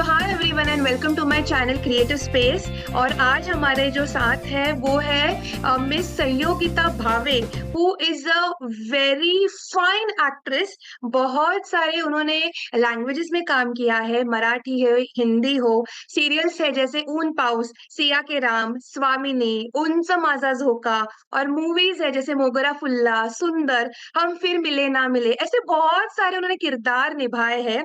So hi everyone and welcome to my channel creative space. और आज हमारे जो साथ है वो है miss Sanyogita Bhave, who is a very fine actress. बहुत सारे उन्होंने लैंग्वेजेस में काम किया है, मराठी है, हिंदी हो, सीरियल्स है जैसे ऊन पाऊस, सिया के राम, स्वामिनी, उनचा माझा झोका, और मूवीज है जैसे मोगरा फुल्ला, सुंदर, हम फिर मिले ना मिले। ऐसे बहुत सारे उन्होंने किरदार निभाए हैं।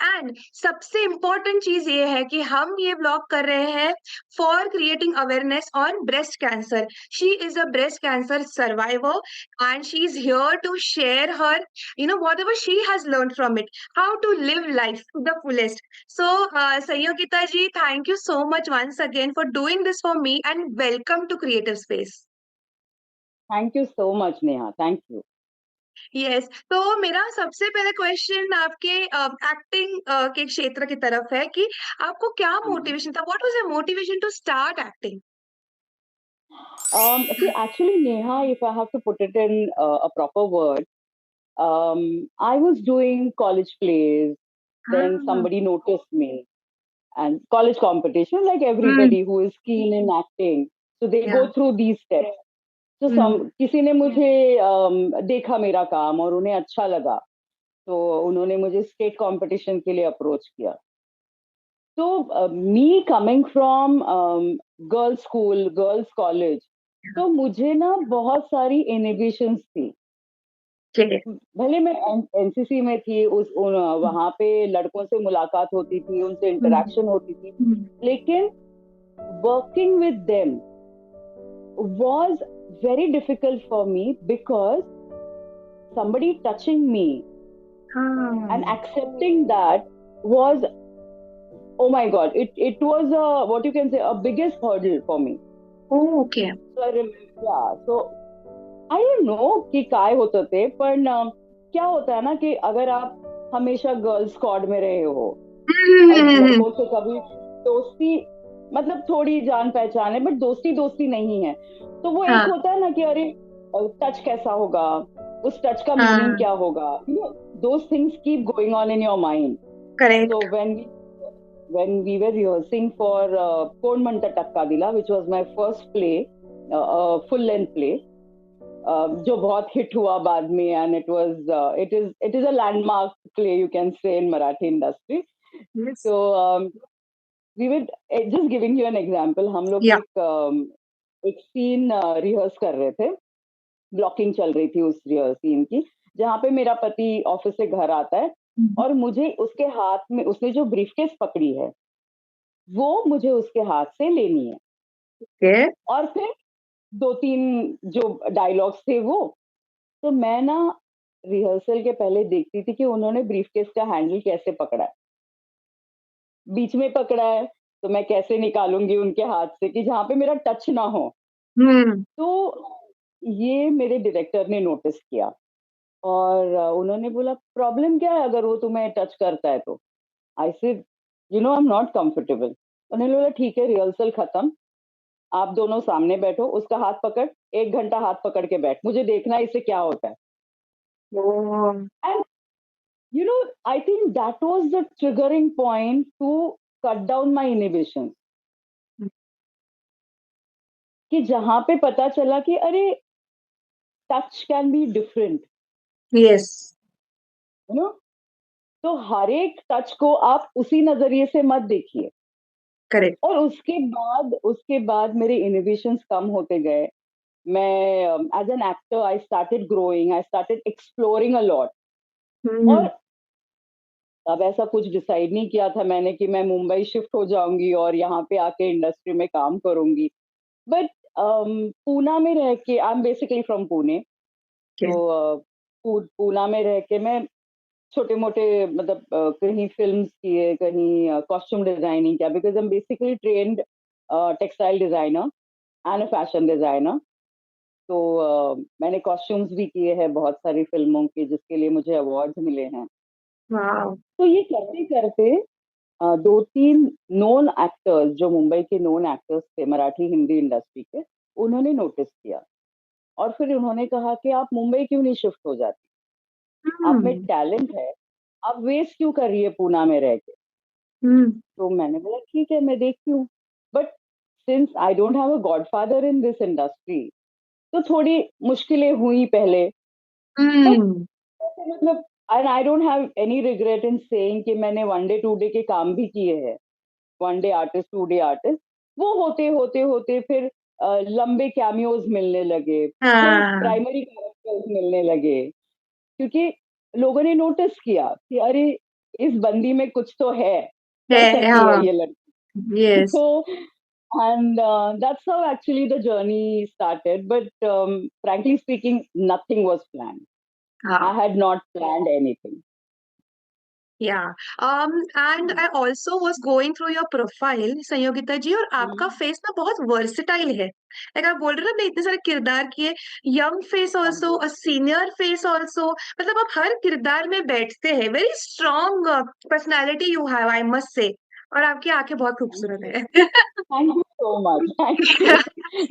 एंड सबसे इम्पोर्टेंट चीज ये है कि हम ये ब्लॉग कर रहे हैं for creating awareness on breast cancer. She is a breast cancer survivor and she is here to share her whatever she has learn from it, how to live life to the fullest. So Sanyogita ji, thank you so much once again for doing this for me and welcome to creative space. Thank you so much Neha, thank you. Yes, तो मेरा सबसे पहले question आपके acting के क्षेत्र की तरफ है कि आपको क्या मोटिवेशन था, what was your motivation to start acting? See, actually, Neha, if I have to put it in a proper word, I was doing college plays. Then हाँ. somebody noticed me, and college competition, like hmm. everybody who is keen in acting, so they या. go through these steps. So हम्म. किसी ने मुझे देखा मेरा काम और उन्हें अच्छा लगा, तो उन्होंने मुझे स्टेट कंपटीशन के लिए अप्रोच किया। तो me coming from girls school, girls college, तो मुझे ना बहुत सारी इनहिबिशंस थी। Okay. भले मैं एनसीसी में थी, वहां पे लड़कों से मुलाकात होती थी, उनसे हम्म. इंटरेक्शन होती थी, हम्म. लेकिन working with them was very difficult for me because somebody touching me and हाँ. accepting that was, oh my god, it was a, what you can say, a biggest hurdle for me. Okay. So I remember, yeah, so I don't know कि काय होते थे, पर क्या होता है ना कि अगर आप हमेशा गर्ल्स स्क्वाड में रहे हो और हम्म. लड़कों से कभी दोस्ती, मतलब थोड़ी जान पहचान है, बट दोस्ती दोस्ती नहीं है, तो वो एक हाँ. होता है ना कि अरे टच कैसा होगा, उस टच का मीनिंग हाँ. क्या होगा, those things keep going on in your mind. Correct. So when we were rehearsing for Kon Manta Takka Dila, which was my first play, full length play, जो बहुत हिट हुआ बाद में, and it is a landmark play, you can say, in Marathi industry. Yes. So we were just giving you an example. हम लोग या. एक scene rehearse कर रहे थे, ब्लॉकिंग चल रही थी उस सीन की, जहाँ पे मेरा पति ऑफिस से घर आता है और मुझे उसके हाथ में, उसने जो ब्रीफकेस पकड़ी है वो मुझे उसके हाथ से लेनी है, ओके. और फिर दो तीन जो डायलॉग्स थे वो, तो मैं ना रिहर्सल के पहले देखती थी कि उन्होंने ब्रीफकेस का हैंडल कैसे पकड़ा है, बीच में पकड़ा है, तो मैं कैसे निकालूंगी उनके हाथ से कि जहाँ पे मेरा टच ना हो। हम्म. तो ये मेरे डायरेक्टर ने नोटिस किया और उन्होंने बोला, प्रॉब्लम क्या है अगर वो तुम्हें टच करता है तो? आई said, I am not comfortable. उन्होंने बोला, ठीक है, रिहर्सल खत्म, आप दोनों सामने बैठो, उसका हाथ पकड़, 1 घंटा हाथ पकड़ के बैठ, मुझे देखना है इससे क्या होता है। Oh. And I think that was the triggering point to cut down my inhibition, कि जहां पे पता चला कि अरे touch can be different, yes. You know तो हर एक टच को आप उसी नजरिए से मत देखिए। करेक्ट. और उसके बाद मेरे इनोवेशंस कम होते गए। मैं as an actor I started growing, I started exploring a lot. और हम्म. अब ऐसा कुछ डिसाइड नहीं किया था मैंने कि मैं मुंबई शिफ्ट हो जाऊंगी और यहाँ पे आके इंडस्ट्री में काम करूंगी, बट पूना में रह के, आई am basically from Pune, okay. तो पूना में रह के मैं छोटे मोटे, मतलब कहीं फिल्म्स किए, कहीं कॉस्ट्यूम डिजाइनिंग किया, because I am basically trained textile designer and a fashion designer. तो मैंने कॉस्ट्यूम्स भी किए हैं बहुत सारी फिल्मों के, जिसके लिए मुझे अवार्ड्स मिले हैं। वाओ. तो ये करते करते दो तीन नोन एक्टर्स, जो मुंबई के नोन एक्टर्स थे मराठी हिंदी इंडस्ट्री के, उन्होंने नोटिस किया और फिर उन्होंने कहा कि आप मुंबई क्यों नहीं शिफ्ट हो जाती, आप में हम्म. टैलेंट है, आप वेस्ट क्यों कर रही है पूना में रह के। हम्म। तो मैंने बोला ठीक है, मैं देखती हूँ। But since I don't have a godfather in this industry, तो थोड़ी मुश्किलें हुई पहले। बट हम्म। मतलब, and I don't have any regret in saying कि मैंने वन डे टू डे के काम भी किए हैं, one day artist, two day artist. वो होते होते होते फिर लंबे कैमियोज मिलने लगे, फिर हाँ। प्राइमरी कैरेक्टर्स मिलने लगे, क्योंकि लोगों ने नोटिस किया कि अरे, इस बंदी में कुछ तो है, है। कर सकती है हाँ। ये लड़की। Yes. So, and that's how actually the journey started. But frankly speaking, nothing was planned. I हाँ। had not planned anything. Yeah. And I also was going through your profile, Sanyogita ji, और आपका हम्म, फेस ना बहुत वर्सेटाइल है। Like आप बोल रहे हो ना, आपने इतने सारे किरदार किए, यंग फेस हाँ ऑल्सो, जी। अ सीनियर फेस ऑल्सो, मतलब आप हर किरदार में बैठते हैं। Very strong personality you have, I must say. और आपकी आंखें बहुत Thank खूबसूरत you. है। Thank you so much. Thank you.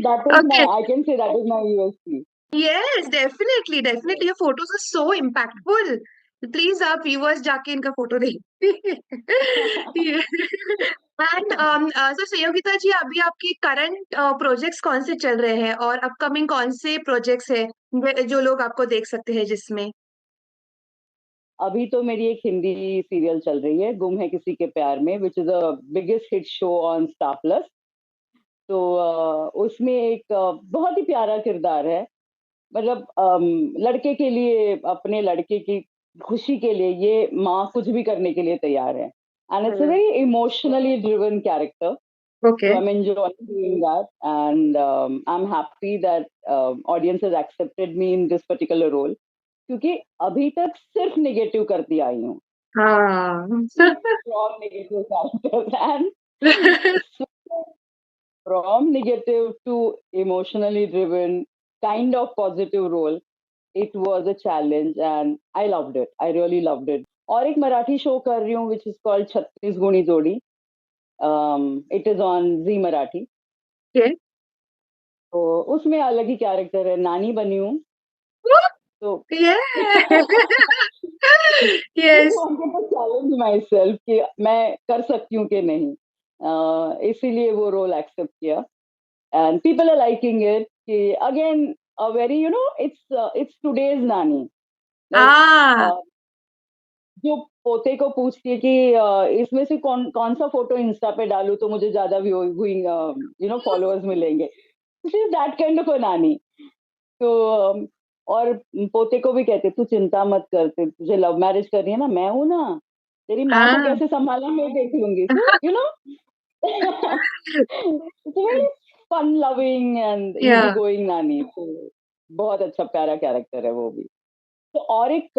That is my, okay. I can say that is my USP. Yes, definitely Yes. Definitely, your photos are so impactful. Please आप viewers जाके इनका photo देखिए। And so Sanyogita जी, अभी आपकी current projects कौन से चल रहे हैं, और अपकमिंग कौन से प्रोजेक्ट्स है जो लोग आपको देख सकते हैं जिसमें? अभी तो मेरी एक हिंदी सीरियल चल रही है, गुम है किसी के प्यार में, which is a biggest hit show on star plus. तो उसमें एक बहुत ही प्यारा किरदार है। मतलब लड़के के लिए, अपने लड़के की खुशी के लिए ये माँ कुछ भी करने के लिए तैयार है। And it's a very emotionally driven character. Okay. So I'm enjoying doing that, and I'm happy that audience has accepted me in this particular role. क्योंकि अभी तक सिर्फ नेगेटिव करती आई हूँ, हाँ। सिर्फ strong negative characters, and from negative to emotionally driven kind of positive role, it was a challenge and I loved it. I really loved it. और एक मराठी शो कर रही हूँ which is called छत्तीस गुणी जोड़ी. It is on Z Marathi. Okay. तो उसमें अलग ही कैरेक्टर है, नानी बनी हूँ। तो I yes. wanted to challenge myself कि मैं कर सकती हूँ कि नहीं. इसीलिए वो रोल एक्सेप्ट किया. And people are liking it. Again, a very, it's today's nani. Like, हाँ। uh, जो पोते को पूछती है कि इसमें से कौन कौन सा फोटो इंस्टा पे डालूं तो मुझे ज्यादा फॉलोअर्स मिलेंगे. दैट काइंड ऑफ अ नानी. तो और पोते को भी कहते तू चिंता मत कर, तुझे लव मैरिज करनी है ना, मैं हूं ना, तेरी माँ को हाँ। कैसे संभालना मैं देख लूंगी. So it's very fun loving and easy yeah. Going नानी. तो बहुत अच्छा प्यारा कैरेक्टर है वो भी. तो और एक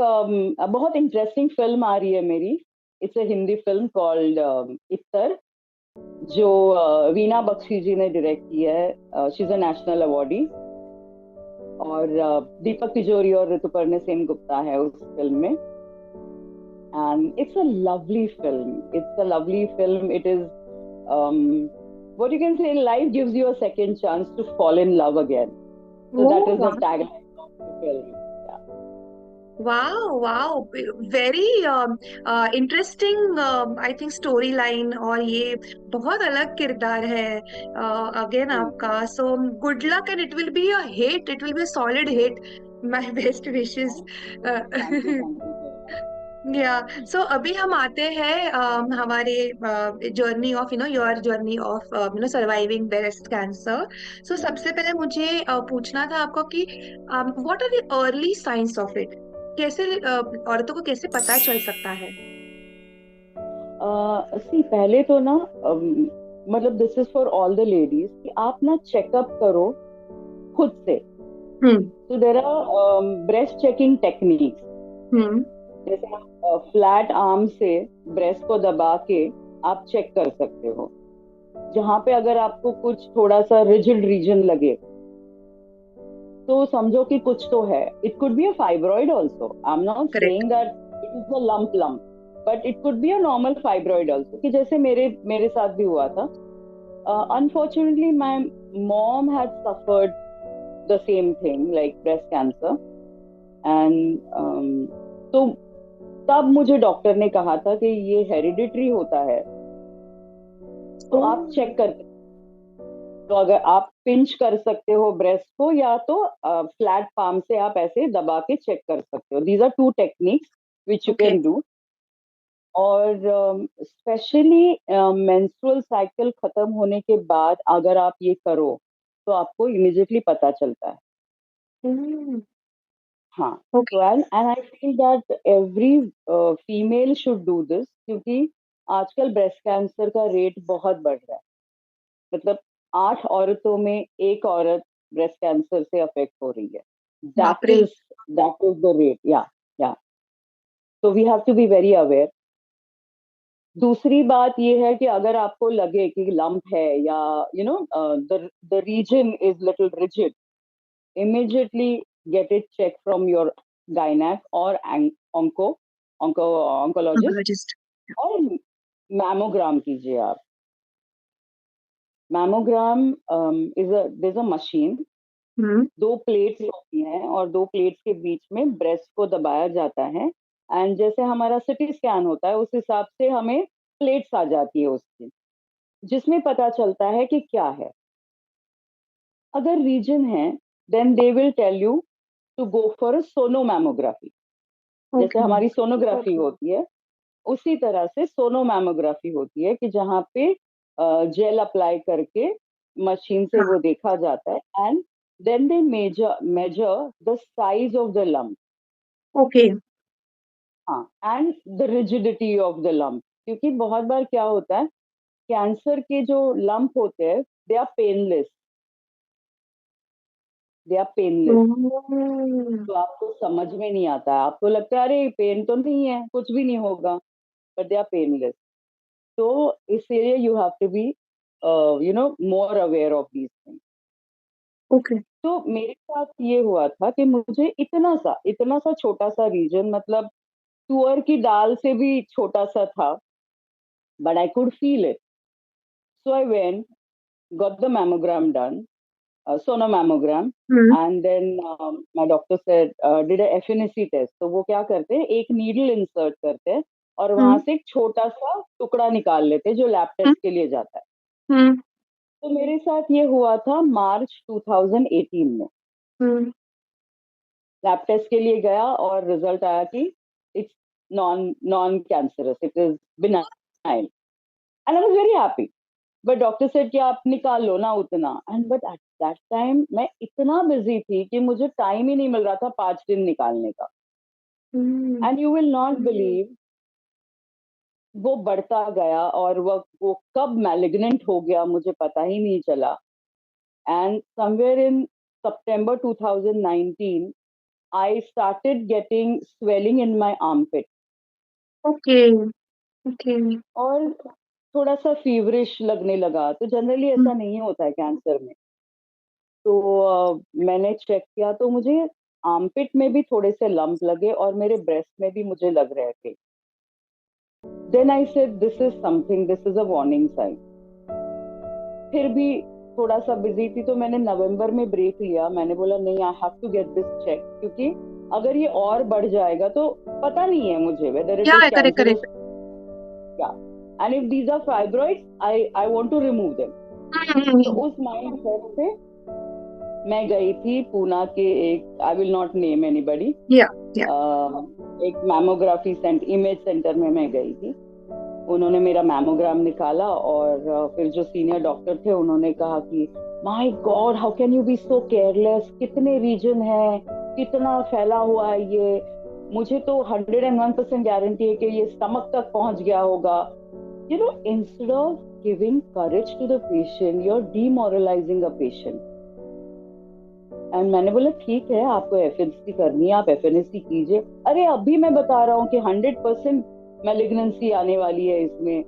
बहुत इंटरेस्टिंग फिल्म आ रही है मेरी. It's a Hindi film called Ittar, जो वीना बख्शी जी ने डायरेक्ट की है. She is a national awardee. और दीपक तिजोरी और ऋतुपर्ण सेन गुप्ता है उस फिल्म में. And it's a lovely film. It's a lovely film. It is what you can say, life gives you a second chance to fall in love again. So that is the Oh, tagline of the film. Yeah. Wow wow, very interesting I think story line, और ये बहुत अलग किरदार है again Hmm. आपका। So good luck, and it will be a hit, it will B solid hit. My best wishes. Thank you. Thank you. Thank you so much. या। सो अभी हम आते हैं हमारे journey of your journey of surviving breast cancer. So सबसे पहले मुझे पूछना था आपको कि what are the early signs of it, कैसे औरतों को कैसे पता चल सकता है? सी पहले तो ना, मतलब this is for all the ladies कि आप ना चेकअप करो खुद से. हम्म। तो there are breast checking techniques. Hmm. जैसे आप फ्लैट आर्म से ब्रेस्ट को दबा के आप चेक कर सकते हो. जहाँ पे अगर आपको कुछ थोड़ा सा रिजिड रीजन लगे, तो समझो कि कुछ तो है. It could be a fibroid also. I am not correct. Saying that it is a lump, but it could be a normal fibroid also, कि जैसे मेरे मेरे साथ भी हुआ था. Unfortunately my mom had suffered the same thing like breast cancer. And तो तब मुझे डॉक्टर ने कहा था कि ये हेरिडिटरी होता है. तो ओह, आप चेक कर, तो अगर आप पिंच कर सकते हो ब्रेस्ट को, या तो फ्लैट पाम से आप ऐसे दबा के चेक कर सकते हो. These are two techniques which you okay. Can do. और स्पेशली मेंस्ट्रुअल साइकिल खत्म होने के बाद अगर आप ये करो तो आपको इमिजिएटली पता चलता है. हाँ. ओके। तो and I feel that every female should do this, क्योंकि आजकल ब्रेस्ट कैंसर का रेट बहुत बढ़ रहा है. मतलब 8 औरतों में एक औरत ब्रेस्ट कैंसर से अफेक्ट हो रही है. बाप दैट रे। Is that is the rate. या so we have to be very aware. दूसरी बात ये है कि अगर आपको लगे कि लंप है, या you know the region is little rigid, immediately get it checked from your gynec or oncologist. oncologist। और मैमोग्राम कीजिए आप. Mammogram is a machine. Hmm. 2 plates होती हैं और 2 प्लेट्स के बीच में ब्रेस्ट को दबाया जाता है. एंड जैसे हमारा सिटी स्कैन होता है उस हिसाब से हमें प्लेट्स आ जाती है उसकी, जिसमें पता चलता है कि क्या है. अगर रीजन है, then they will tell you to go for a sonomammography. जैसे ओके। हमारी सोनोग्राफी होती है, उसी तरह से सोनोमैमोग्राफी होती है कि जहाँ पे जेल अप्लाई करके मशीन से हाँ। वो देखा जाता है. And then they measure measure the size of the lump. Okay. हाँ. And the rigidity of the lump. क्योंकि बहुत बार क्या होता है, कैंसर के जो लम्प होते हैं, they are painless. They are painless. Oh, तो आपको समझ में नहीं आता है, आपको लगता है अरे पेन तो नहीं है, कुछ भी नहीं होगा, बट दे आर पेनलेस. तो इसलिए you have to be more aware of these things. Okay. तो मेरे साथ ये हुआ था कि मुझे इतना सा छोटा सा रीजन, मतलब तुअर की दाल से भी छोटा सा था, but I could feel it. So I went, got the mammogram done, sonomammogram. Hmm. And then my doctor said did a FNAC test. तो वो क्या करते हैं, एक नीडल इंसर्ट करते हैं और वहां हम्म। से एक छोटा सा टुकड़ा निकाल लेते हैं जो लैब हम्म। टेस्ट के लिए जाता है. हम्म। तो मेरे साथ ये हुआ था मार्च 2018 में. हम्म। लैब टेस्ट के लिए गया और रिजल्ट आया कि it's non non cancerous, it is benign. And I was very happy. But doctor said कि आप निकाल लो ना उतना. And but at that time मैं इतना बिजी थी कि मुझे टाइम ही नहीं मिल रहा था 5 दिन निकालने का. Hmm. And you will not believe, वो बढ़ता गया और वो कब मैलिग्नेंट हो गया मुझे पता ही नहीं चला. And somewhere in September 2019 I started getting swelling in my armpit. Okay. Okay. और थोड़ा सा फीवरिश लगने लगा. तो जनरली ऐसा नहीं होता है कैंसर में. तो मैंने चेक किया तो मुझे आर्मपिट में भी थोड़े से लंप लगे और मेरे ब्रेस्ट में भी मुझे लग रहे थे. Then I said this is something, this is a warning sign. फिर भी थोड़ा सा बिजी थी तो मैंने नवंबर में ब्रेक लिया. मैंने बोला नहीं, I have to get this check, क्योंकि अगर ये और बढ़ जाएगा तो पता नहीं है मुझे वेदर इट क्या इज है, करेक्ट कैंसरस. करेक्ट। या and if these are fibroids, I want to remove them. तो हम्म। उस माइंड सेट से मैं गई थी पूना के एक, I will not name anybody, या। या। एक मैमोग्राफी इमेज सेंटर में मैं गई थी. उन्होंने मेरा मैमोग्राम निकाला और फिर जो सीनियर डॉक्टर थे उन्होंने कहा कि my god, how can you be so careless, कितने रीजन है, कितना फैला हुआ है ये. मुझे तो 101% गारंटी है कि ये स्टमक तक पहुंच गया होगा. Instead of giving courage to the patient, you are demoralizing a patient. And मैंने बोला ठीक है, आपको एफएनसी करनी है, आप एफएनसी कीजिए. अरे अभी मैं बता रहा हूँ कि 100% मैलिग्नेंसी आने वाली है इसमें.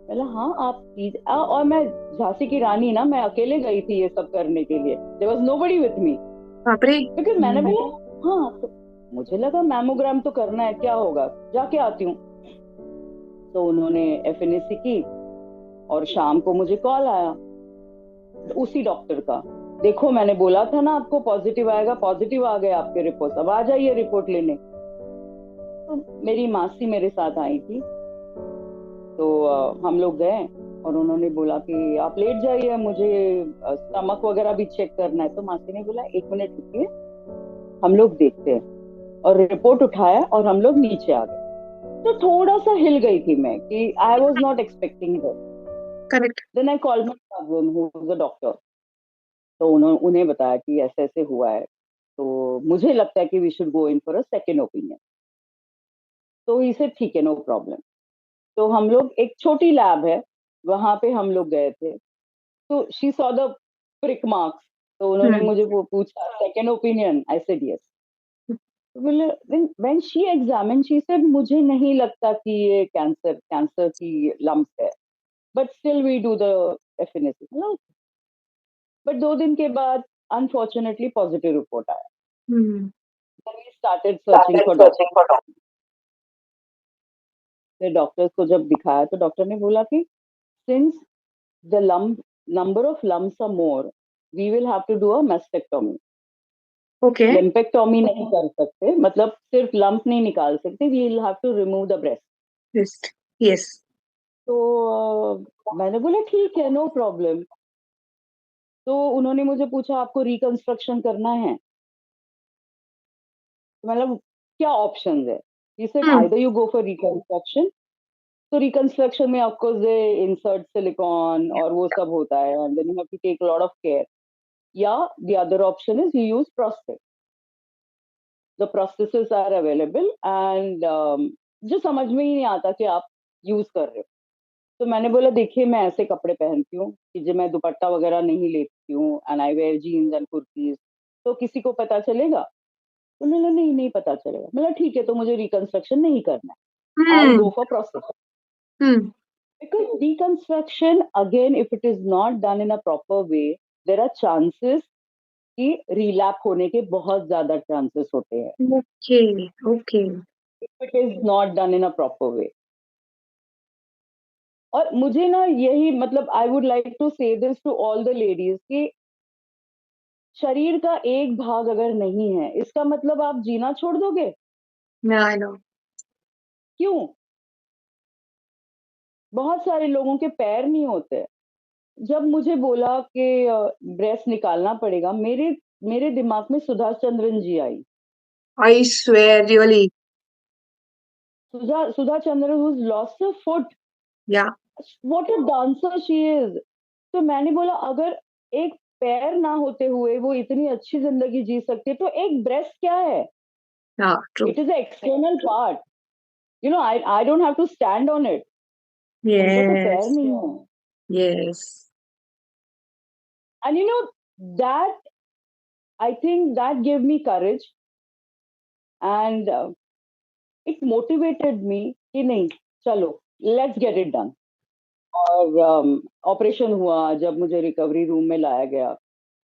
बोला हाँ आप कीजिए. और मैं झांसी की रानी ना, मैं अकेले गई थी ये सब करने के लिए. There was nobody with me. बाप रे। बिकॉज मैंने बोला हाँ, तो मुझे लगा मैमोग्राम तो करना है, क्या होगा, जाके आती हूँ. तो उन्होंने एफएनसी की और शाम को मुझे कॉल आया उसी डॉक्टर का. देखो मैंने बोला था ना आपको पॉजिटिव आएगा, पॉजिटिव आ गए आपके रिपोर्ट, अब आ जाइए रिपोर्ट लेने. तो मेरी मासी मेरे साथ आई थी. तो हम लोग गए और उन्होंने बोला कि आप लेट जाइए, मुझे स्टमक वगैरह भी चेक करना है। तो मासी ने बोला 1 मिनट रुकिए, हम लोग देखते हैं। और रिपोर्ट उठाया और हम लोग नीचे आ गए। तो थोड़ा सा हिल गई थी मैं कि I was not expecting this. Correct. Then I called my cousin who is a doctor. तो उन्हें बताया कि ऐसे ऐसे हुआ है, तो मुझे लगता है कि we should go in for a second opinion. तो ही से ठीक है, नो प्रॉब्लम। तो हम लोग, एक छोटी लैब है, वहां पे हम लोग गए थे। तो she saw the prick marks. तो उन्होंने हम्म। मुझे वो पूछा, second opinion? I said yes. तो बोले, when she examine she said मुझे नहीं लगता कि ये कैंसर कैंसर की लम्स है, but still we do the affinity. But 2 दिन के बाद अनफॉर्चुनेटली पॉजिटिव रिपोर्ट आया। हम्म। Then we started searching for doctors. फिर डॉक्टर्स को जब दिखाया तो डॉक्टर ने बोला कि since the lump number of lumps are more, we will have to do a mastectomy. Okay. Lumpectomy नहीं कर सकते, मतलब सिर्फ लंप नहीं निकाल सकते, we will have to remove the breast. Yes. Yes. तो मैंने बोला ठीक है, नो प्रॉब्लम। तो उन्होंने मुझे पूछा आपको रिकंस्ट्रक्शन करना है? तो मतलब क्या ऑप्शंस है? He said hmm. Either you go for reconstruction. तो रिकंस्ट्रक्शन में ऑफकोर्स दे इंसर्ट सिलिकॉन और वो सब होता है, and then you have to take lot of care. या the other option is you use prostate. The prosthesis are available and जो समझ में ही नहीं आता कि आप यूज कर रहे हो। तो मैंने बोला देखिए, मैं ऐसे कपड़े पहनती हूँ कि जो मैं दुपट्टा वगैरह नहीं लेती हूँ, and I wear jeans and kurtis, तो किसी को पता चलेगा? तो उन्होंने नहीं नहीं पता चलेगा। बोला ठीक है, तो मुझे रिकंस्ट्रक्शन नहीं करना है, I hmm. Go for prostate. Hmm. Because reconstruction, again, if it is not done in a proper way, there are chances कि relapse होने के बहुत ज्यादा chances होते हैं, okay. Okay. if it is not done in a proper way. और मुझे ना यही, मतलब I would like to say this to all the ladies कि शरीर का एक भाग अगर नहीं है, इसका मतलब आप जीना छोड़ दोगे? I know. क्यों? बहुत सारे लोगों के पैर नहीं होते। जब मुझे बोला कि ब्रेस्ट निकालना पड़ेगा, मेरे मेरे दिमाग में सुधा चंद्रन जी आई। I swear really. Sudha Chandran who's lost her foot. या। What a dancer she is. तो मैंने बोला अगर एक पैर ना होते हुए वो इतनी अच्छी जिंदगी जी सकती है, तो एक ब्रेस्ट क्या है? Yeah true. It is external part, you know. I don't have to stand on it. उनका तो पैर यस। नहीं है। Yes. And you know that, I think that give me courage and it motivated me कि नहीं, चलो let's get it done. और operation हुआ, जब मुझे रिकवरी रूम में लाया गया,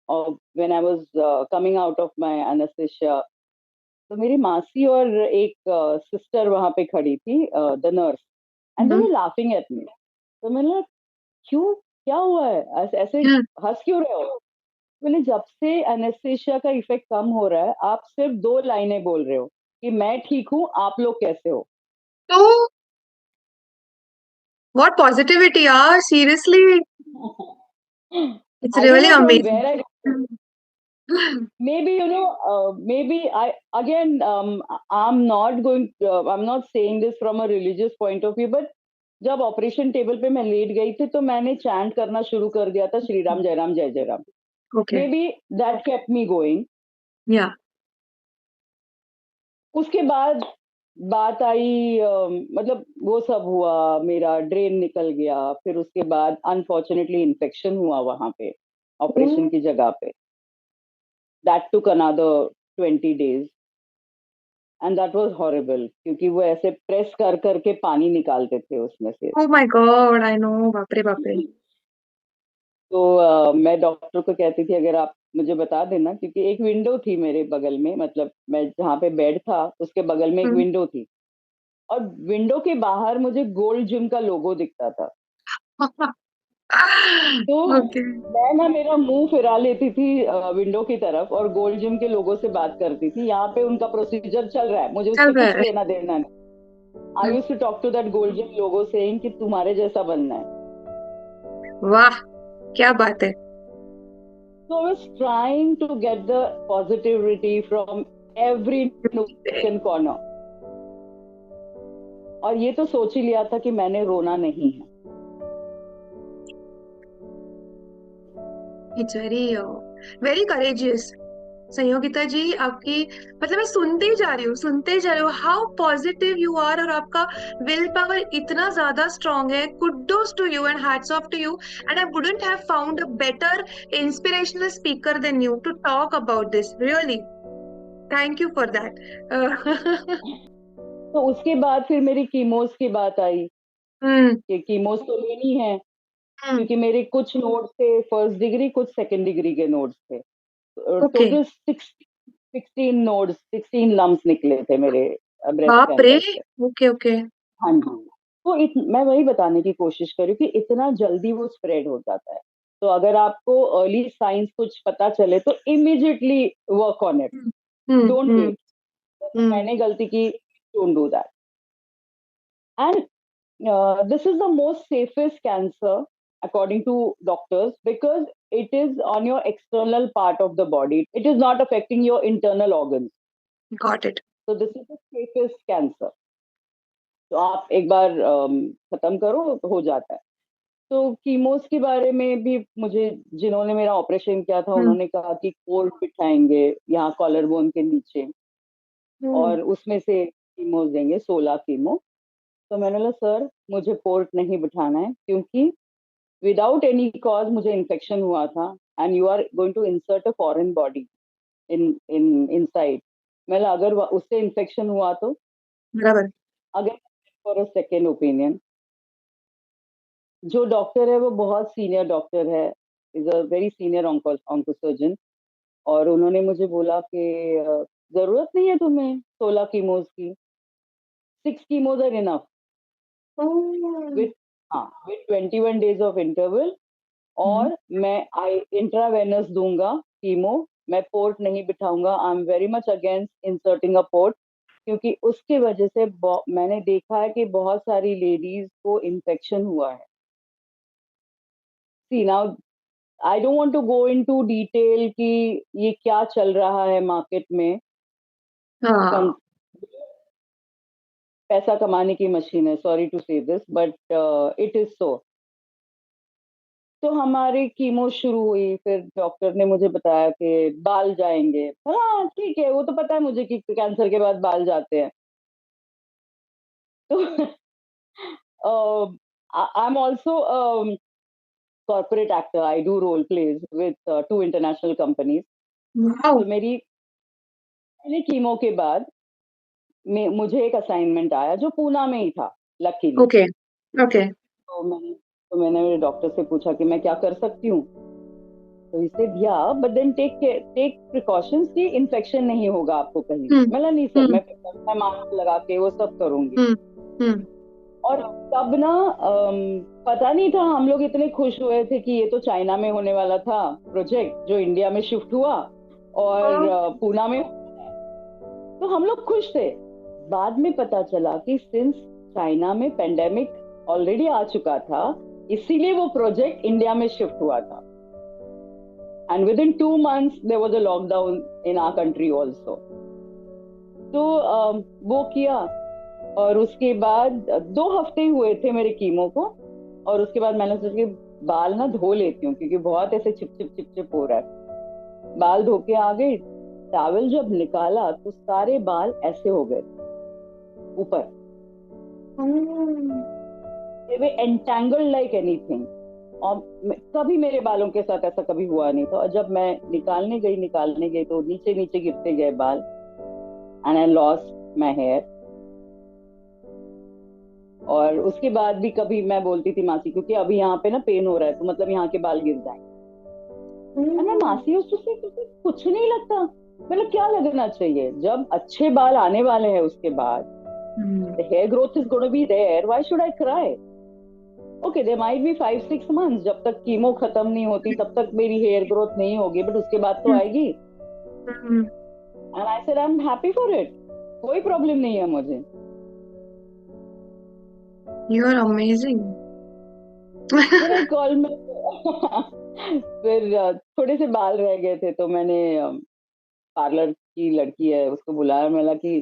और when I was coming out of my anaesthesia, तो मेरी मासी और एक सिस्टर वहां पे खड़ी थी, the nurse, and they were laughing at me. तो मैंने बोला, क्यों, क्या हुआ है, ऐसे हंस क्यों रहे हो? बोले जब से एनेस्थेसिया का इफेक्ट कम हो रहा है, आप सिर्फ 2 लाइनें बोल रहे हो कि मैं ठीक हूँ, आप लोग कैसे हो? तो व्हाट पॉजिटिविटी यार, seriously it's I don't really know from where I, amazing. maybe you know, maybe I again, I'm not saying this from a religious point of view, but जब ऑपरेशन टेबल पे मैं late गई थी, तो मैंने chant करना शुरू कर दिया था, श्री राम जय राम जय जय Ram. Okay. May be that kept me going. या। उसके बाद बात आई, मतलब वो सब हुआ, मेरा ड्रेन निकल गया, फिर उसके बाद अनफॉर्चुनेटली इन्फेक्शन हुआ वहां पे ऑपरेशन की जगह पे। That took another 20 days and that was horrible, क्योंकि वो ऐसे प्रेस कर करके पानी निकालते थे उसमें से। Oh my God, I know, बाप रे बाप रे। तो मैं डॉक्टर को कहती थी अगर आप मुझे बता देना, क्योंकि एक विंडो थी मेरे बगल में, मतलब मैं जहाँ पे बेड था उसके बगल में एक विंडो थी, और विंडो के बाहर मुझे गोल्ड जिम का लोगो दिखता था। तो ओके। मैं ना मेरा मुंह फिरा लेती थी विंडो की तरफ, और गोल्ड जिम के लोगों से बात करती थी, यहाँ पे उनका प्रोसीजर चल रहा है, मुझे चल उससे रहा कुछ है। लेना देना नहीं। I used to talk to that Gold Gym लोगो सेइंग कि तुम्हारे जैसा बनना है। वाह, क्या बात है। So I was trying to get the positivity from every nook and corner. और ये तो सोच ही लिया था कि मैंने रोना नहीं है। It's very very courageous Sanyogita ji, आपकी मतलब मैं सुनते ही जा रही हूँ, सुनते ही जा रही हूँ, हाउ पॉजिटिव यू आर, और आपका विल पावर इतना ज्यादा स्ट्रांग है। Kudos to you and hats off to you, and I wouldn't have found a better inspirational speaker than you to talk about this, really thank you for that. तो उसके बाद फिर मेरी chemos की बात आई हम्म। कि कीमोस तो लेनी है, हम्म। क्योंकि मेरे कुछ नोट्स थे फर्स्ट डिग्री, कुछ सेकंड डिग्री के नोट्स थे। ओके। टोटल 16 नोड्स, 16 लम्स निकले थे मेरे ब्रेस्ट के बाप रे। अंदर से। Okay okay. हाँ जी। तो मैं वही बताने की कोशिश कर रही हूँ कि इतना जल्दी वो स्प्रेड हो जाता है। तो अगर आपको अर्ली साइंस कुछ पता चले तो immediately work on it, hmm. Hmm. Don't hmm. Wait. जैसे हम्म। मैंने गलती की, don't do that. And this is the most safest cancer according to doctors, because it is on your external part of the body, it is not affecting your internal organs. Got it. So this is the safest cancer. तो आप एक बार खत्म करो तो हो जाता है। तो कीमोस के बारे में भी मुझे, जिन्होंने मेरा ऑपरेशन किया था, हम्म। उन्होंने कहा कि पोर्ट बिठाएंगे यहाँ कॉलर बोन के नीचे, हम्म। और उसमें से कीमोस देंगे, 16 कीमो। तो मैंने बोला सर मुझे पोर्ट नहीं बिठाना है, क्योंकि विदाउट एनी कॉज मुझे इन्फेक्शन हुआ था, and you are going to insert a foreign body in in inside. मतलब अगर उससे इन्फेक्शन हुआ तो, बराबर। अगर फॉर अ सेकेंड ओपिनियन। जो डॉक्टर है वो बहुत सीनियर डॉक्टर है, is a very senior onco surgeon. और उन्होंने मुझे बोला कि जरूरत नहीं है तुम्हें 16 कीमोज की, 6 कीमोज आर इनफ, विथ, हाँ, with 21 days of interval. Hmm. और मैं आई इंट्रावेनस दूंगा कीमो, मैं पोर्ट नहीं बिठाऊंगा। I am very much against inserting a port, क्योंकि उसके वजह से मैंने देखा है कि बहुत सारी लेडीज को इन्फेक्शन हुआ है। See now, I don't want to go into detail कि ये क्या चल रहा है मार्केट में। हाँ। कम, पैसा कमाने की मशीन है, सॉरी टू से this, but it is so. तो हमारी कीमो शुरू हुई, फिर डॉक्टर ने मुझे बताया कि बाल जाएंगे। हाँ ठीक है, वो तो पता है मुझे कि कैंसर के बाद बाल जाते हैं। तो I am also corporate actor. I do role plays with two international companies. Wow. तो मेरी पहले कीमो के बाद मुझे एक असाइनमेंट आया जो पूना में ही था, लकीली। ओके। ओके। तो मैंने मेरे डॉक्टर से पूछा कि मैं क्या कर सकती हूँ। तो इसे दिया, बट देन टेक प्रिकॉशंस कि इन्फेक्शन नहीं होगा आपको कहीं भी। हम्म। मतलब नहीं सर, हम्म। मैं मास्क लगा के वो सब करूंगी। हम्म। हम्म। और तब ना पता नहीं था, हम लोग इतने खुश हुए थे कि ये तो चाइना में होने वाला था प्रोजेक्ट, जो इंडिया में शिफ्ट हुआ और हाँ। पूना में। तो हम लोग खुश थे। बाद में पता चला कि सिंस चाइना में पेंडेमिक ऑलरेडी आ चुका था, इसीलिए वो प्रोजेक्ट इंडिया में शिफ्ट हुआ था। And within 2 months there was a lockdown in our country also. तो वो किया, और उसके बाद 2 हफ्ते हुए थे मेरे कीमो को। और उसके बाद मैंने सोचा कि बाल ना धो लेती हूँ, क्योंकि बहुत ऐसे चिप चिप चिप चिप हो रहा है। बाल धो के आ गई, टॉवल जब निकाला तो सारे बाल ऐसे हो गए ऊपर, हम्म। they were entangled like anything। और कभी मेरे बालों के साथ ऐसा कभी हुआ नहीं था। और जब मैं निकालने गई तो नीचे नीचे गिरते गए बाल, and I lost my hair. और उसके बाद भी कभी मैं बोलती थी मासी, क्योंकि अभी यहाँ पे ना पेन हो रहा है, तो मतलब यहाँ के बाल गिर जाएंगे। मैं मासी उससे कुछ नहीं लगता। मतलब क्या लगना चाहिए, जब अच्छे बाल आने वाले हैं उसके बाद, the hair growth is going to be there, why should I cry? Okay, there might be 5-6 months, जब तक कीमो खत्म नहीं होती तब तक मेरी हेयर ग्रोथ नहीं होगी, बट उसके बाद तो आएगी। And I said I am happy for it, कोई प्रॉब्लम नहीं है मुझे। You are amazing. फिर एक कॉल में फिर थोड़े से बाल रह गए थे, तो मैंने पार्लर की लड़की है उसको बुलाया, मैंने कि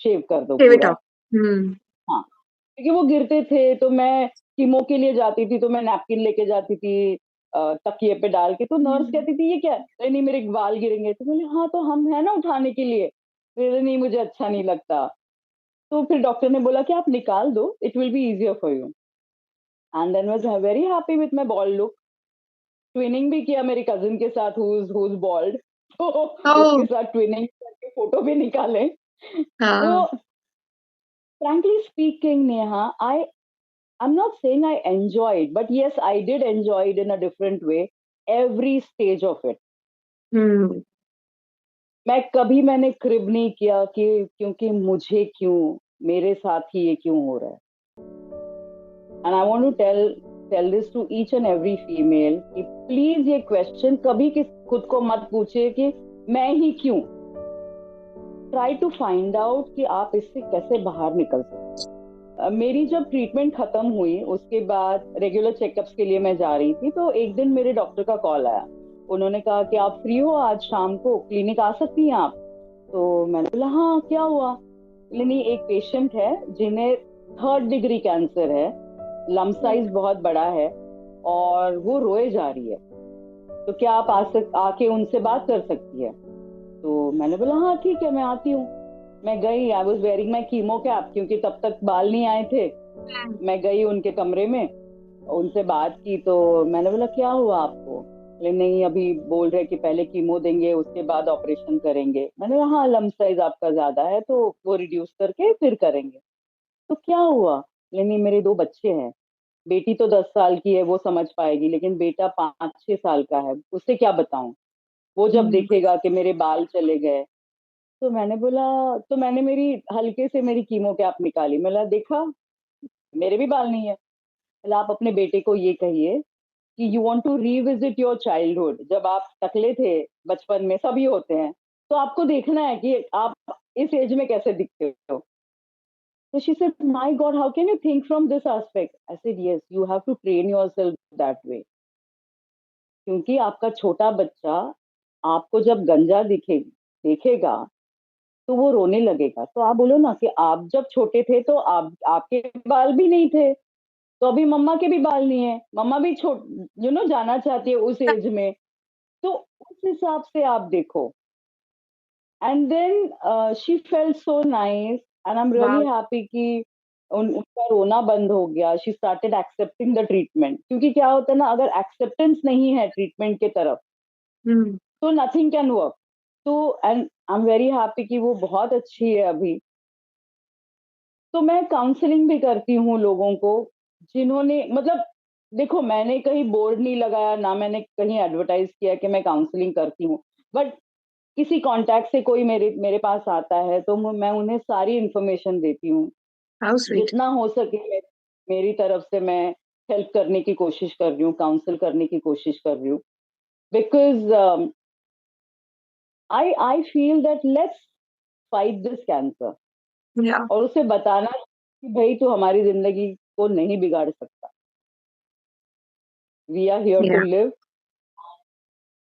शेव कर दो गिव इट पूरा। अप। हम्म। हाँ, क्योंकि वो गिरते थे, तो मैं कीमो के लिए जाती थी तो मैं नैपकिन लेके जाती थी तकिए पे डाल के, तो नर्स हम्म। कहती थी ये क्या है? "अरे नहीं, मेरे बाल गिरेंगे", तो बोले हाँ तो हम है ना उठाने के लिए। बोले नहीं, मुझे अच्छा नहीं लगता। तो फिर डॉक्टर ने बोला कि आप निकाल दो, it will be easier for you. And then was very happy with my bald look. Twinning भी किया मेरी कजिन के साथ, हु इज बॉल्ड। तो ओह। उसके साथ ट्विनिंग करके फोटो भी निकाले। तो हाँ। frankly speaking, Neha, I'm not saying I enjoyed, but yes, I did enjoy it in a different way. Every stage of it. हम्म। मैंने क्रिब नहीं किया कि क्योंकि मुझे क्यों, मेरे साथ ही ये क्यों हो रहा है। And I want to tell this to each and every female कि प्लीज ये क्वेश्चन कभी किस खुद को मत पूछिए कि मैं ही क्यों। ट्राई टू फाइंड आउट कि आप इससे कैसे बाहर निकल सकते हैं। मेरी जब ट्रीटमेंट खत्म हुई उसके बाद रेगुलर चेकअप्स के लिए मैं जा रही थी, तो एक दिन मेरे डॉक्टर का कॉल आया। उन्होंने कहा कि आप फ्री हो आज शाम को, क्लिनिक आ सकती हैं आप? तो मैंने बोला हाँ, क्या हुआ? बोले नहीं, एक पेशेंट है जिन्हें 3rd डिग्री कैंसर है, लम साइज बहुत बड़ा है और वो रोए जा रही है, तो क्या आप आके उनसे बात कर सकती है? तो मैंने बोला हाँ ठीक है, मैं आती हूँ। मैं गई, I was wearing my chemo cap क्योंकि तब तक बाल नहीं आए थे। मैं गई उनके कमरे में, उनसे बात की, तो मैंने बोला क्या हुआ आपको? बोले नहीं, अभी बोल रहे कि पहले कीमो देंगे उसके बाद ऑपरेशन करेंगे। मैंने कहा हाँ, लम साइज आपका ज्यादा है तो वो रिड्यूस करके फिर करेंगे। तो क्या हुआ? बोले नहीं, मेरे 2 बच्चे हैं, बेटी तो 10 साल की है वो समझ पाएगी, लेकिन बेटा 5-6 साल का है, उससे क्या बताऊं? वो जब हम्म। देखेगा कि मेरे बाल चले गए। तो मैंने बोला, तो मैंने मेरी हल्के से मेरी कीमो कैप निकाली, मैंने देखा मेरे भी बाल नहीं है। मतलब आप अपने बेटे को ये कहिए कि you want to revisit your childhood, जब आप टकले थे, बचपन में सभी होते हैं, तो आपको देखना है कि आप इस एज में कैसे दिखते हो। तो she said my god, how can you think from this aspect? I said yes, you have to train yourself that way. क्योंकि आपका छोटा बच्चा आपको जब गंजा देखेगा तो वो रोने लगेगा। तो आप बोलो ना कि आप जब छोटे थे तो आप आपके बाल भी नहीं थे, तो अभी मम्मा के भी बाल नहीं है, मम्मा भी छोट जाना चाहती है उस एज में। तो उस हिसाब से आप देखो। And then she felt so nice and I am really वाह। हैप्पी कि उनका रोना बंद हो गया। She started accepting the treatment, क्योंकि क्या होता है ना, अगर एक्सेप्टेंस नहीं है ट्रीटमेंट के तरफ हम्म। तो नथिंग कैन वर्क। तो and I am very happy कि वो बहुत अच्छी है अभी। तो मैं काउंसलिंग भी करती हूँ लोगों को जिन्होंने, मतलब देखो, मैंने कहीं बोर्ड नहीं लगाया ना, मैंने कहीं एडवर्टाइज किया कि मैं काउंसलिंग करती हूँ। बट किसी कांटेक्ट से कोई मेरे मेरे पास आता है तो मैं उन्हें सारी इंफॉर्मेशन देती हूँ। How sweet. जितना हो सके मेरी तरफ से मैं हेल्प करने की कोशिश कर रही हूँ, काउंसल करने की कोशिश कर रही हूँ। Because I feel that let's fight this cancer, या। और उसे बताना कि भाई तू हमारी जिंदगी को नहीं बिगाड़ सकता। We are here to yeah. Live,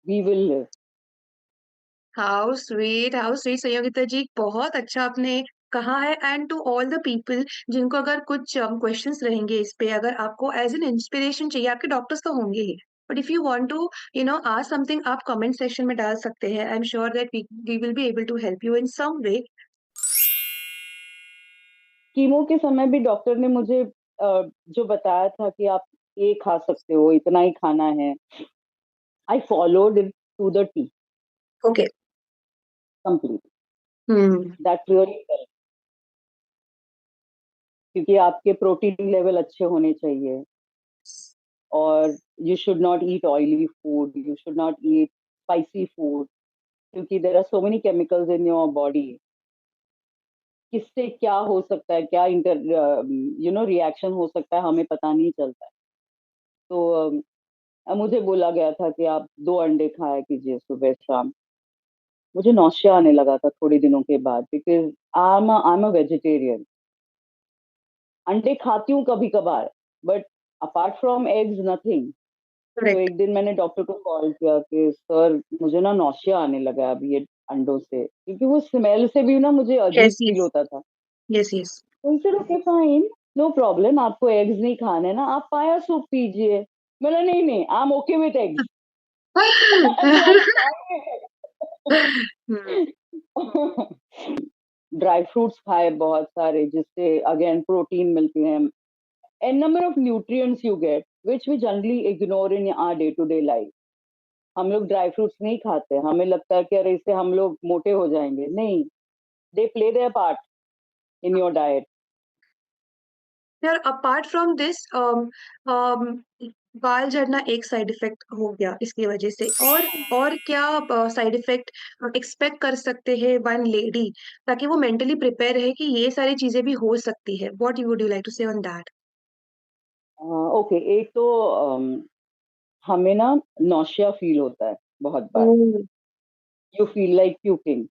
we will live. How sweet, how sweet Sanyogita ji, बहुत अच्छा आपने कहा है। And to all the people जिनको अगर कुछ क्वेश्चंस रहेंगे इस पे, अगर आपको एज एन इंस्पिरेशन चाहिए, आपके डॉक्टर्स तो होंगे ही, but if you want to ask something, आप कमेंट सेक्शन में डाल सकते हैं। I am sure that we will be able to help you in some way. Chemo के समय भी डॉक्टर ने मुझे जो बताया था कि आप ये खा सकते हो, इतना ही खाना है, I followed it to the T, okay. Complete. Hmm. That really, क्योंकि आपके प्रोटीन लेवल अच्छे होने चाहिए, और you should not eat oily food, you should not eat spicy food, क्योंकि there are so many chemicals in your body. किससे क्या हो सकता है, क्या इंटर रिएक्शन हो सकता है, हमें पता नहीं चलता है। तो मुझे बोला गया था कि आप 2 अंडे खाया कीजिए सुबह शाम। मुझे नौशिया आने लगा था थोड़े दिनों के बाद, because I am a vegetarian. अंडे खाती हूँ कभी कभार, but apart from eggs nothing. तो करेक्ट। एक दिन मैंने डॉक्टर को कॉल किया कि सर मुझे ना नौशिया आने लगा है अभी ये अंडों से, क्योंकि वो स्मेल से भी ना मुझे अजीब यस फील यस। होता था। Yes yes. तो he said okay fine, no problem, आपको एग्स नहीं खाने ना, आप पाया सूप पीजिए। मैंने नहीं नहीं, I am okay with eggs. तो आई हम्म। ड्राई फ्रूट्स खाए बहुत सारे, जिससे अगेन प्रोटीन मिलती है, an number of nutrients you get which we generally ignore in our day to day life. हम लोग ड्राई फ्रूट्स नहीं खाते, हमें लगता है कि अरे इससे हम लोग मोटे हो जाएंगे, नहीं, they play there part in your diet. यार अपार्ट फ्रॉम दिस, बाल झड़ना एक साइड इफेक्ट हो गया इसकी वजह से, और क्या साइड इफेक्ट एक्सपेक्ट कर सकते हैं वन लेडी, ताकि वो मेंटली प्रिपेयर रहे कि ये सारी चीजें भी हो सकती है। What you would you like to say on that? Okay, एक तो हमें ना नौशिया फील होता है बहुत बार, oh. You feel like puking.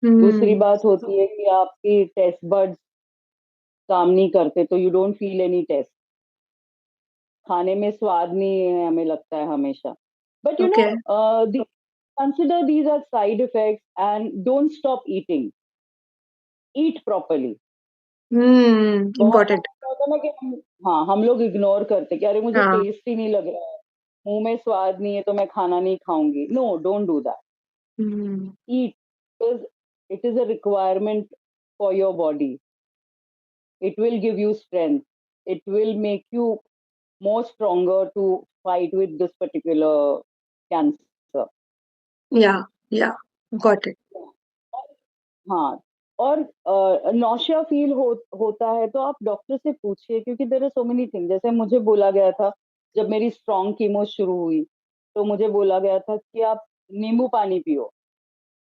दूसरी हम्म। बात होती है कि आपकी टेस्ट बर्ड्स काम नहीं करते, तो you don't feel any taste, खाने में स्वाद नहीं है हमें लगता है हमेशा। But you know, okay. Consider these are side effects and don't stop eating, eat properly. बहुत बार इम्पोर्टेंट। ऐसा होता है ना कि हाँ, हम लोग इग्नोर करते कि अरे मुझे हाँ। टेस्ट ही नहीं लग रहा है, मुंह में स्वाद नहीं है तो मैं खाना नहीं खाऊंगी। No, don't do that. Hmm. Eat, because it is a requirement for your body. It will give you strength. It will make you more stronger to fight with this particular cancer. या या got it. हाँ, और nausea feel होता है तो आप doctor से पूछिए, क्योंकि there are so many thing. जैसे मुझे बोला गया था जब मेरी स्ट्रॉन्ग कीमो शुरू हुई, तो मुझे बोला गया था कि आप नींबू पानी पियो,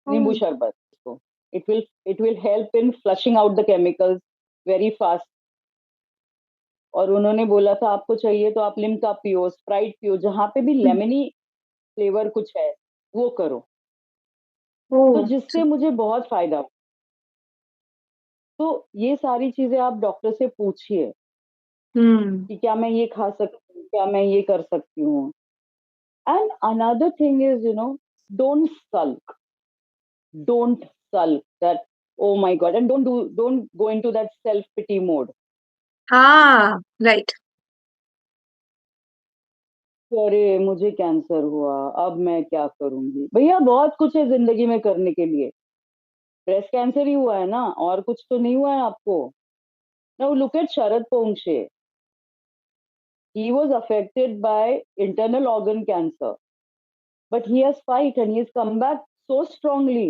नींबू शरबत को, it will help in flushing out the chemicals very fast. और उन्होंने बोला था आपको चाहिए तो आप लिम्का पियो, स्प्राइट पियो, जहाँ पे भी लेमनी फ्लेवर कुछ है वो करो। तो ओह। जिससे मुझे बहुत फायदा हुआ। तो ये सारी चीजें आप डॉक्टर से पूछिए हम्म। कि क्या मैं ये खा सकती हूँ, क्या मैं ये कर सकती हूँ। And another thing is, you know, don't sulk, don't sulk that, oh my god, and don't go into that self pity mode. हाँ राइट। कि अरे मुझे कैंसर हुआ, अब मैं क्या करूंगी। भैया बहुत कुछ है जिंदगी में करने के लिए, ब्रेस्ट कैंसर ही हुआ है ना, और कुछ तो नहीं हुआ है आपको। Now look at Sharad Ponkshe, he was affected by internal organ cancer, but he has fight and he has come back so strongly.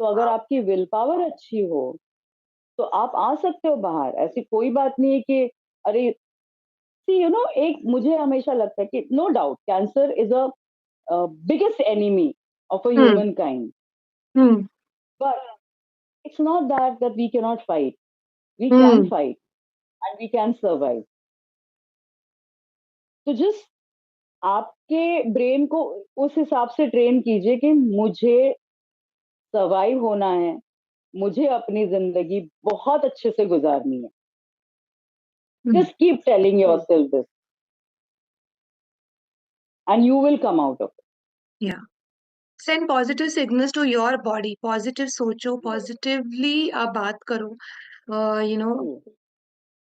तो अगर आपकी विल पावर अच्छी हो तो आप आ सकते हो बाहर, ऐसी कोई बात नहीं है कि अरे, सी यू नो, एक मुझे हमेशा लगता है कि no doubt cancer is a biggest enemy of a hmm. humankind, hmm. but it's not that we cannot fight. We can hmm. fight and we can survive. तो जिस आपके ब्रेन को उस हिसाब से ट्रेन कीजिए कि मुझे सर्वाइव होना है, मुझे अपनी जिंदगी बहुत अच्छे से गुजारनी है। Just keep telling yourself this and you will come out of या send positive signals to your body, positive सोचो, पॉजिटिवली आप बात करो। You know, it.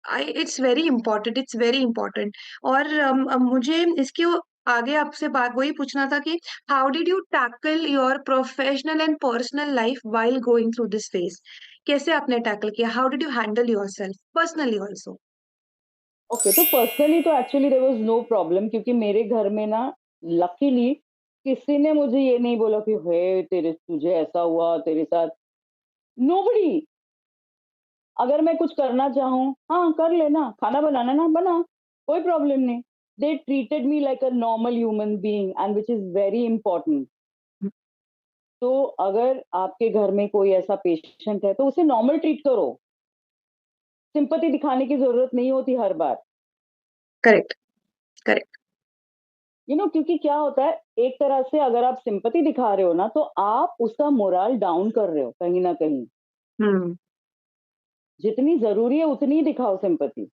I it's very important, it's very important. और मुझे इसके आगे आपसे बात वही पूछना था कि how did you tackle your professional and personal life while going through this phase? कैसे आपने टैकल किया? How did you handle yourself personally also? Okay, तो पर्सनली तो actually there was no problem, क्योंकि मेरे घर में ना लकीली किसी ने मुझे ये नहीं बोला कि हे तेरे तुझे ऐसा हुआ तेरे साथ। नोबडी। अगर मैं कुछ करना चाहूँ, हाँ कर लेना, खाना बनाना ना बना, कोई प्रॉब्लम नहीं। They treated me like a normal human being and which is very important. तो अगर आपके घर में कोई ऐसा पेशेंट है तो उसे नॉर्मल ट्रीट करो, सिंपैथी दिखाने की जरूरत नहीं होती हर बार। करेक्ट। करेक्ट। यू नो, क्योंकि क्या होता है, एक तरह से अगर आप सिंपैथी दिखा रहे हो ना, तो आप उसका मोरल डाउन कर रहे हो कहीं ना कहीं। हम्म। जितनी जरूरी है उतनी ही दिखाओ सिंपैथी।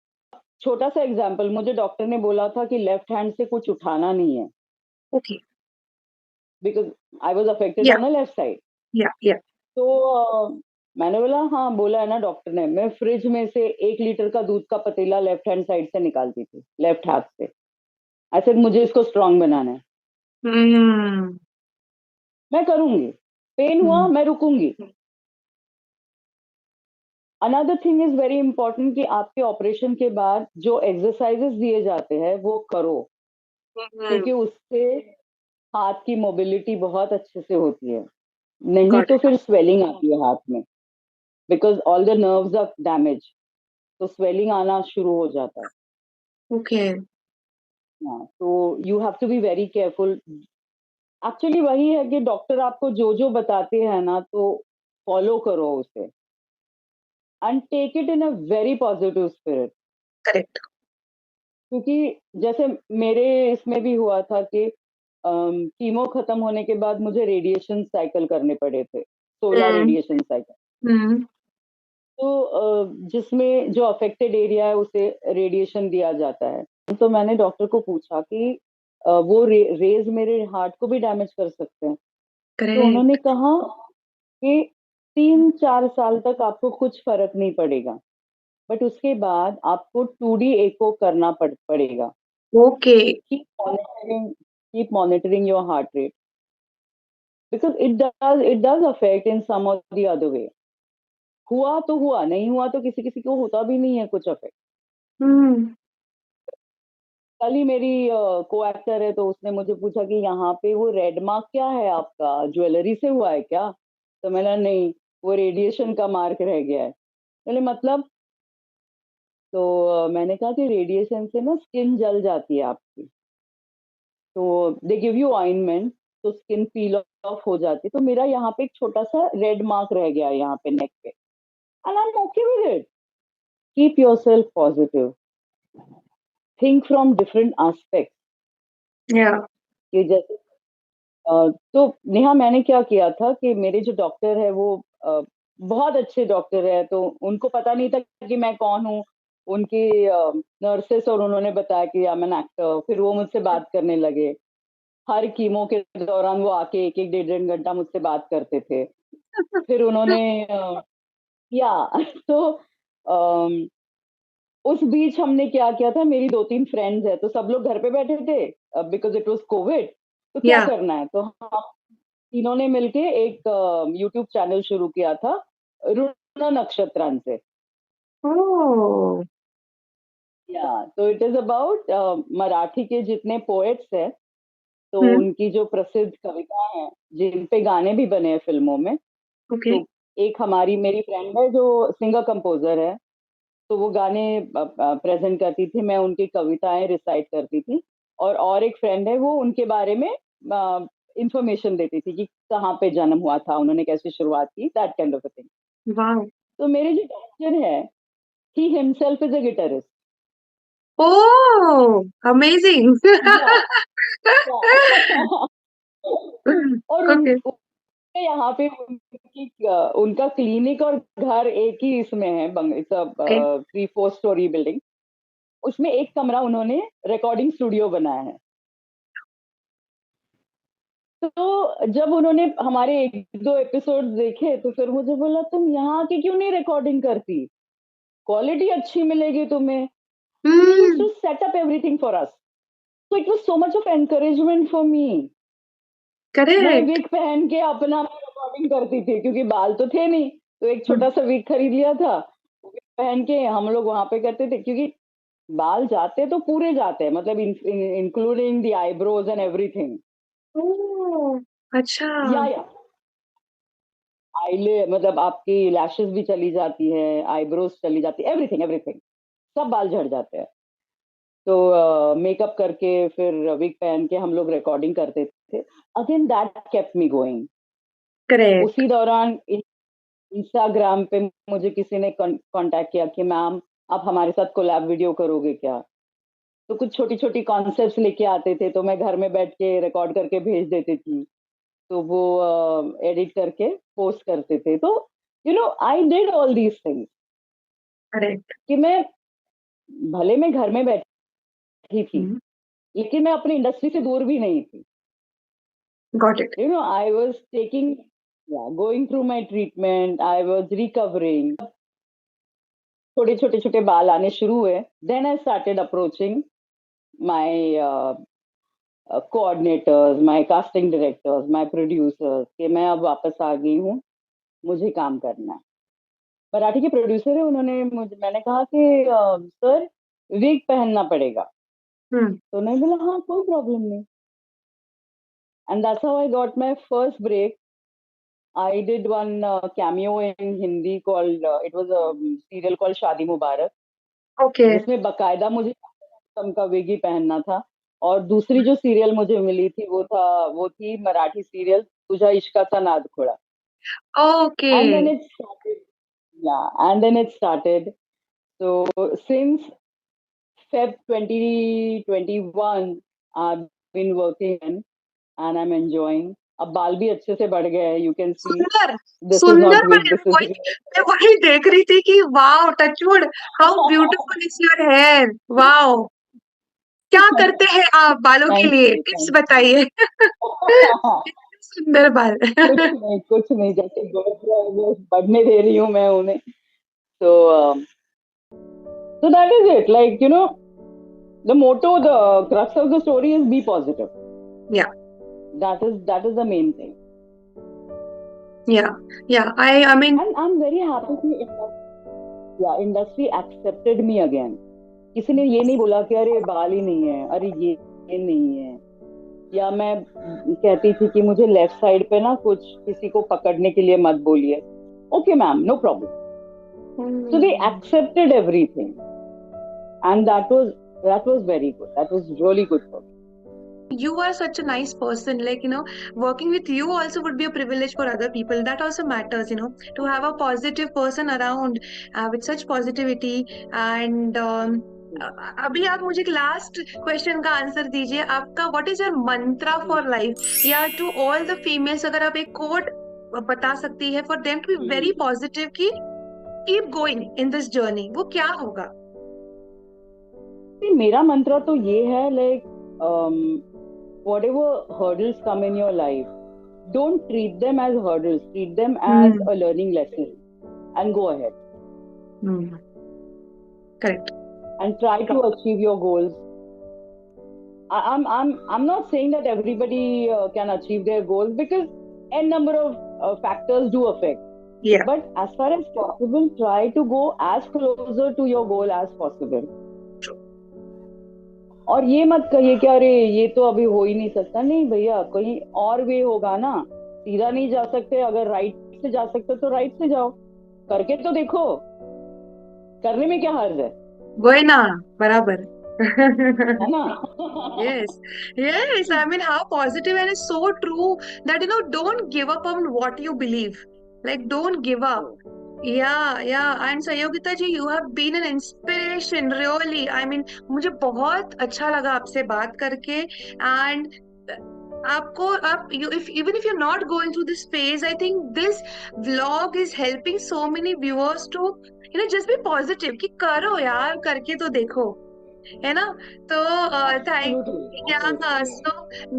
छोटा सा एग्जांपल, मुझे डॉक्टर ने बोला था कि लेफ्ट हैंड से कुछ उठाना नहीं है, okay. Because I was affected या ऑन द लेफ्ट साइड। या। तो मैंने बोला हाँ, बोला है ना डॉक्टर ने। मैं फ्रिज में से 1 लीटर का दूध का पतीला लेफ्ट हैंड साइड से निकालती थी, लेफ्ट हाथ से। ऐसे मुझे इसको स्ट्रांग बनाना है, हम्म। मैं करूंगी। पेन हुआ, मैं रुकूंगी। Another thing is very important कि आपके ऑपरेशन के बाद जो एक्सरसाइजेस दिए जाते हैं वो करो, क्योंकि उससे हाथ की मोबिलिटी बहुत अच्छे से होती है। नहीं गॉट तो इट। फिर स्वेलिंग आती है हाथ में, because all the nerves are damage, तो स्वेलिंग आना शुरू हो जाता है। ओके। हाँ, तो you have to be very careful. Actually वही है कि डॉक्टर आपको जो जो बताते हैं ना, तो फॉलो करो उसे, and take it in a very positive spirit. Correct. क्योंकि जैसे मेरे इसमें भी हुआ था कि कीमो खत्म होने के बाद मुझे रेडिएशन साइकिल करने पड़े थे, 16 हम्म। Radiation cycle. हम्म। तो जिसमें जो अफेक्टेड एरिया है उसे रेडिएशन दिया जाता है। तो मैंने डॉक्टर को पूछा कि वो रेज मेरे हार्ट को भी डैमेज कर सकते हैं। तो उन्होंने करेक्ट। कहा कि 3-4 साल तक आपको कुछ फर्क नहीं पड़ेगा, बट उसके बाद आपको 2D एको करना पड़ेगा। Okay. Keep monitoring your heart rate, because it does affect in some or the other way. हुआ तो हुआ, नहीं हुआ तो किसी किसी को होता भी नहीं है कुछ अफेक्ट। हम्म। कल ही मेरी को एक्टर है, तो उसने मुझे पूछा कि यहाँ पे वो रेड मार्क क्या है आपका, ज्वेलरी से हुआ है क्या? तो मैंने नहीं, वो रेडिएशन का मार्क रह गया है। बोले मतलब? तो मैंने कहा कि रेडिएशन से ना स्किन जल जाती है आपकी, तो दे गिव यू ऑइंटमेंट, तो स्किन पील ऑफ हो जाती है। तो मेरा यहाँ पे एक छोटा सा रेड मार्क रह गया है यहाँ पे नेक पे, and I M okay with it. Keep yourself positive, think from different aspect. या। कि जैसे तो नेहा, मैंने क्या किया था कि मेरे जो डॉक्टर है वो बहुत अच्छे डॉक्टर है, तो उनको पता नहीं था कि मैं कौन हूँ। उनकी नर्सेस और उन्होंने बताया कि आई एम एन एक्टर। फिर वो मुझसे बात करने लगे। हर कीमो के दौरान वो आके एक एक डेढ़ डेढ़ घंटा मुझसे बात करते थे। फिर उन्होंने या तो अम, उस बीच हमने क्या किया था, मेरी 2-3 फ्रेंड्स है, तो सब लोग घर पे बैठे थे बिकॉज इट वाज कोविड। तो क्या या। करना है, तो हम तीनों ने मिलके एक यूट्यूब चैनल शुरू किया था, रुना नक्षत्रान से। ओ। या तो इट इज अबाउट मराठी के जितने पोएट्स हैं, तो हम्म। उनकी जो प्रसिद्ध कविताएं हैं, जिन पे गाने भी बने हैं फिल्मों में। ओके। तो एक हमारी मेरी फ्रेंड है जो सिंगर कंपोजर है, तो वो गाने प्रेजेंट करती थी, मैं उनकी कविताएं रिसाइट करती थी। और एक फ्रेंड है, वो उनके बारे में इंफॉर्मेशन देती थी कि कहाँ पे जन्म हुआ था, उन्होंने कैसे शुरुआत की, दैट काइंड ऑफ थिंग। वाह। तो मेरे जो डॉक्टर है, he himself is a guitarist. Oh, amazing. या और ओके। यहाँ पे उनका क्लिनिक और घर एक ही इसमें है, सब ओके। 3-4 story building. उसमें एक कमरा उन्होंने रिकॉर्डिंग स्टूडियो बनाया है। तो जब उन्होंने हमारे 1-2 एपिसोड देखे, तो फिर मुझे बोला, तुम यहाँ आके क्यों नहीं रिकॉर्डिंग करती, क्वालिटी अच्छी मिलेगी तुम्हें। He used hmm. To set up everything for us, so it was so much of encouragement for me। मैं करेक्ट। विग पहन के अपना रिकॉर्डिंग करती थी, क्योंकि बाल तो थे नहीं, तो एक छोटा सा विग खरीद लिया था, विग पहन के हम लोग वहां पे करते थे। क्योंकि बाल जाते तो पूरे जाते हैं, मतलब including the eyebrows and everything. Oh, अच्छा। या आईले मतलब आपकी लैशेस भी चली जाती है, आईब्रोज चली जाती है, एवरीथिंग एवरीथिंग, सब बाल झड़ जाते हैं। तो मेकअप करके फिर विग पहन के हम लोग रिकॉर्डिंग करते थे। Again that kept me going. Correct. उसी दौरान इंस्टाग्राम पे मुझे किसी ने कांटेक्ट किया कि मैम, आप हमारे साथ कोलैब वीडियो करोगे क्या? तो कुछ छोटी छोटी कॉन्सेप्ट्स लेके आते थे, तो मैं घर में बैठ के रिकॉर्ड करके भेज देती थी। तो वो एडिट करके पोस्ट करते थे। तो I did all these things correct. कि मैं भले मैं घर में बैठी थी, हम्म, लेकिन मैं अपनी इंडस्ट्री से दूर भी नहीं थी. Got it. You know, I was taking, yeah, going through my treatment. I was recovering. थोड़े छोटे छोटे बाल आने शुरू हुए. Then I started approaching my coordinators, my casting directors, my producers कि मैं अब वापस आ गई हूँ, मुझे काम करना है. मराठी के प्रोड्यूसर है, मैंने कहा कि सर विग पहनना पड़ेगा. हम्म. तो उन्होंने बोला हाँ कोई प्रॉब्लम नहीं. And that's how I got my first break. I did one cameo in Hindi called, it was a serial called Shadi Mubarak, okay. जिसमें बकायदा मुझे कम का विग ही पहनना था. और दूसरी जो सीरियल मुझे मिली थी वो थी मराठी सीरियल तुझा इश्काचा नाद खोळा. Okay. And then it started. Yeah, and then it started. So since Feb 2021, I've been working and I'm enjoying. अब बाल भी अच्छे से बढ़ गए हैं. You can see सुंदर. this is not सुंदर wig, बड़े. this is वही real. मैं वही देख रही थी कि wow, touch wood, how beautiful is your hair. Wow. क्या करते हैं आप बालों के Thank लिए, you, टिप्स thank you. बताइए. इतने सुंदर बाल. कुछ नहीं, जैसे ग्रोथ है वो बढ़ने दे रही हूँ मैं उन्हें. So so that is it. Like, you know, the motto, the crux of the story is be positive. Yeah. That is the main thing. Yeah. Yeah. I mean, And I'm very happy कि industry accepted me again. किसी ने ये नहीं बोला कि अरे बाल ही नहीं है, अरे ये नहीं है. या मैं कहती थी कि मुझे लेफ्ट साइड पे ना कुछ किसी को पकड़ने के लिए मत बोलिए. Okay ma'am, no problem. So they accepted everything. And that was very good. That was really good for me. you are such a nice person. Like, working with you also would be a privilege for other people. That also matters, to have a positive person around with such positivity. And अभी आप मुझे last question का answer दीजिए. आपका what is your mantra for life, या to all the females अगर आप एक कोट बता सकती है for them to be very positive कि keep going in this journey, वो क्या होगा? मेरा मंत्र तो ये है, like, whatever hurdles come in your life, don't treat them as hurdles, treat them as a learning lesson and go ahead. Correct. And try to achieve your goals. I'm not saying that everybody can achieve their goals, because n number of factors do affect. Yeah. But as far as possible, try to go as closer to your goal as possible. और ये मत कहिए कि अरे ये तो अभी हो ही नहीं सकता. नहीं भैया, कहीं और वे होगा ना. सीधा नहीं जा सकते, अगर राइट से जा सकते तो राइट से जाओ. करके तो देखो, करने में क्या हर्ज है. वही ना, बराबर. है ना. Yes. I mean, how positive, and it's so true that, don't give up on what you believe. Like, don't give up. Yeah. And Sayogita ji, you have been an inspiration, really. I mean, मुझे बहुत अच्छा लगा आपसे बात करके. And आपको आप even if you're not going through this phase, I think this vlog is helping so many viewers to just be positive कि करो यार, करके तो देखो, है ना. तो thank so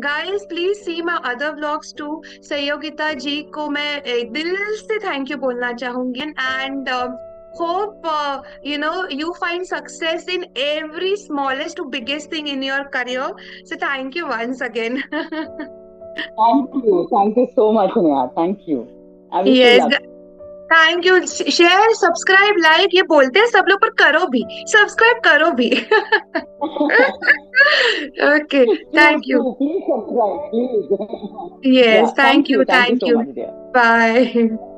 guys, please see my other vlogs too. Sahyogita ji को मैं दिल से थैंक यू बोलना चाहूंगी. And hope you find success in every smallest to biggest thing in your career. So thank you once again. Thank you so much, Neha. Thank you. I wish you Yes. luck. Thank you. Share, subscribe, like ये बोलते हैं सब लोग, पर करो भी, subscribe करो भी. Okay, thank you. Please subscribe, please. Yes, Yeah, thank you, thank you thank so you. much, dear. Bye.